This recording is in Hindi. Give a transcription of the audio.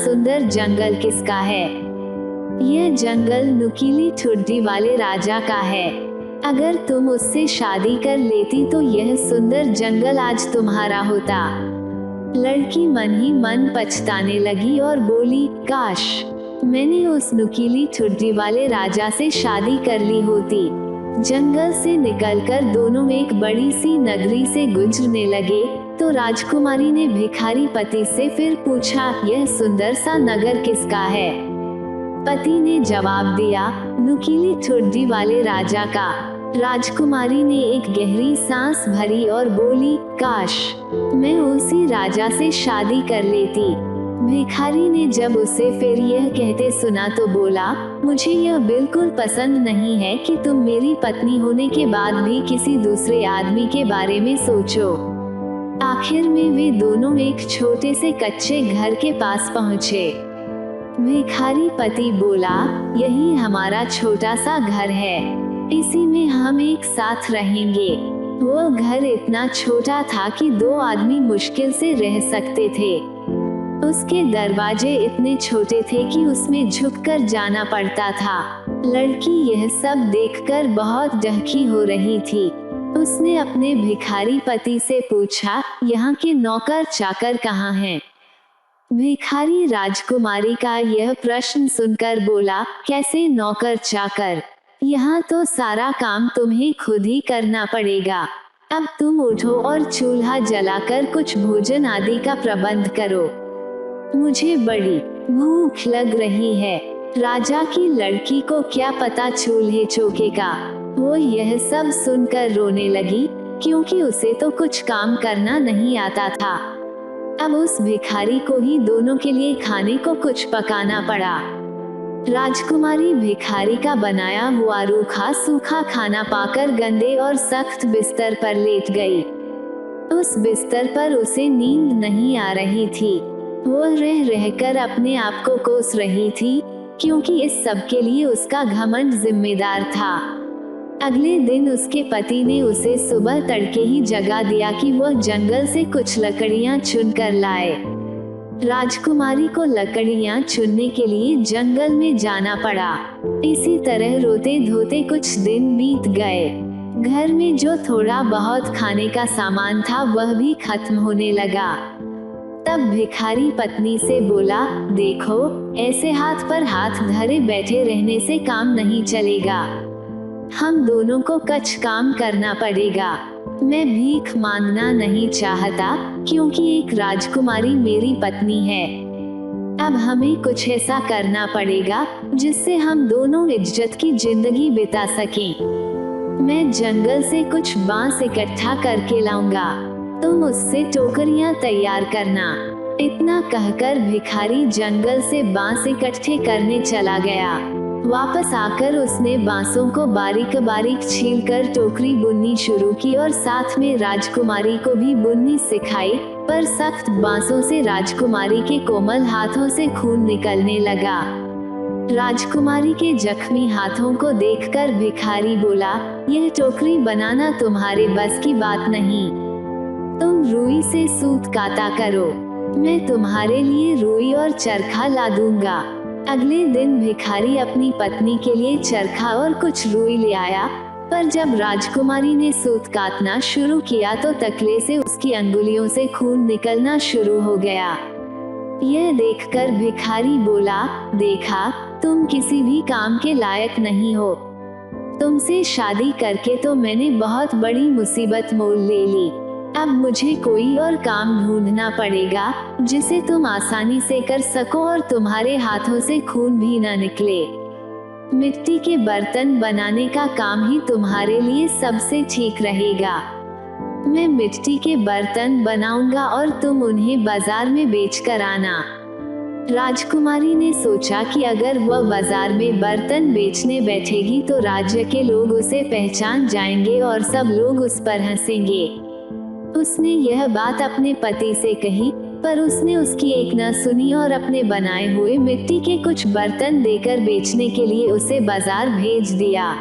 सुंदर जंगल किसका है? यह जंगल नुकीली ठुड्डी वाले राजा का है। अगर तुम उससे शादी कर लेती तो यह सुंदर जंगल आज तुम्हारा होता। लड़की मन ही मन पछताने लगी और बोली, काश मैंने उस नुकीली ठुड्डी वाले राजा से शादी कर ली होती। जंगल से निकलकर दोनों एक बड़ी सी नगरी से गुजरने लगे तो राजकुमारी ने भिखारी पति से फिर पूछा, यह सुंदर सा नगर किसका है? पति ने जवाब दिया, नुकीली ठुड्डी वाले राजा का। राजकुमारी ने एक गहरी सांस भरी और बोली, काश मैं उसी राजा से शादी कर लेती। भिखारी ने जब उसे फिर यह कहते सुना तो बोला, मुझे यह बिल्कुल पसंद नहीं है कि तुम मेरी पत्नी होने के बाद भी किसी दूसरे आदमी के बारे में सोचो। आखिर में वे दोनों एक छोटे से कच्चे घर के पास पहुँचे। भिखारी पति बोला, यही हमारा छोटा सा घर है, इसी में हम एक साथ रहेंगे। वो घर इतना छोटा था कि 2 आदमी मुश्किल से रह सकते थे। उसके दरवाजे इतने छोटे थे कि उसमें झुककर जाना पड़ता था। लड़की यह सब देखकर बहुत डहकी हो रही थी। उसने अपने भिखारी पति से पूछा, यहाँ के नौकर चाकर कहाँ हैं? भिखारी राजकुमारी का यह प्रश्न सुनकर बोला, कैसे नौकर चाकर? यहाँ तो सारा काम तुम्हें खुद ही करना पड़ेगा। अब तुम उठो और चूल्हा जलाकर कुछ भोजन आदि का प्रबंध करो। मुझे बड़ी भूख लग रही है। राजा की लड़की को क्या पता चूल्हे चौके का। वो यह सब सुनकर रोने लगी, क्योंकि उसे तो कुछ काम करना नहीं आता था। अब उस भिखारी को ही दोनों के लिए खाने को कुछ पकाना पड़ा। राजकुमारी भिखारी का बनाया हुआ रूखा सूखा खाना पाकर गंदे और सख्त बिस्तर पर लेट गई। उस बिस्तर पर उसे नींद नहीं आ रही थी। वो रह रहकर अपने आप को कोस रही थी, क्योंकि इस सब के लिए उसका घमंड जिम्मेदार था। अगले दिन उसके पति ने उसे सुबह तड़के ही जगा दिया कि वह जंगल से कुछ लकड़ियां चुनकर लाए। राजकुमारी को लकड़ियां चुनने के लिए जंगल में जाना पड़ा। इसी तरह रोते धोते कुछ दिन बीत गए। घर में जो थोड़ा बहुत खाने का सामान था वह भी खत्म होने लगा। तब भिखारी पत्नी से बोला, देखो ऐसे हाथ पर हाथ धरे बैठे रहने से काम नहीं चलेगा। हम दोनों को कुछ काम करना पड़ेगा। मैं भीख मांगना नहीं चाहता, क्योंकि एक राजकुमारी मेरी पत्नी है। अब हमें कुछ ऐसा करना पड़ेगा जिससे हम दोनों इज्जत की जिंदगी बिता सकें। मैं जंगल से कुछ बांस इकट्ठा करके लाऊंगा, तुम उससे टोकरियां तैयार करना। इतना कहकर भिखारी जंगल से बांस इकट्ठे करने चला गया। वापस आकर उसने बांसों को बारीक बारीक छीलकर टोकरी बुननी शुरू की और साथ में राजकुमारी को भी बुननी सिखाई, पर सख्त बांसों से राजकुमारी के कोमल हाथों से खून निकलने लगा। राजकुमारी के जख्मी हाथों को देखकर भिखारी बोला, यह टोकरी बनाना तुम्हारे बस की बात नहीं। तुम रुई से सूत काता करो, मैं तुम्हारे लिए रुई और चरखा ला दूंगा। अगले दिन भिखारी अपनी पत्नी के लिए चरखा और कुछ रुई ले आया, पर जब राजकुमारी ने सूत काटना शुरू किया तो तकले से उसकी अंगुलियों से खून निकलना शुरू हो गया। यह देखकर भिखारी बोला, देखा तुम किसी भी काम के लायक नहीं हो। तुमसे शादी करके तो मैंने बहुत बड़ी मुसीबत मोल ले ली। अब मुझे कोई और काम ढूंढना पड़ेगा जिसे तुम आसानी से कर सको और तुम्हारे हाथों से खून भी न निकले। मिट्टी के बर्तन बनाने का काम ही तुम्हारे लिए सबसे ठीक रहेगा। मैं मिट्टी के बर्तन बनाऊंगा और तुम उन्हें बाजार में बेच कर आना। राजकुमारी ने सोचा कि अगर वह बाजार में बर्तन बेचने बैठेगी तो राज्य के लोग उसे पहचान जाएंगे और सब लोग उस पर हंसेंगे। उसने यह बात अपने पति से कही, पर उसने उसकी एक न सुनी और अपने बनाए हुए मिट्टी के कुछ बर्तन देकर बेचने के लिए उसे बाजार भेज दिया।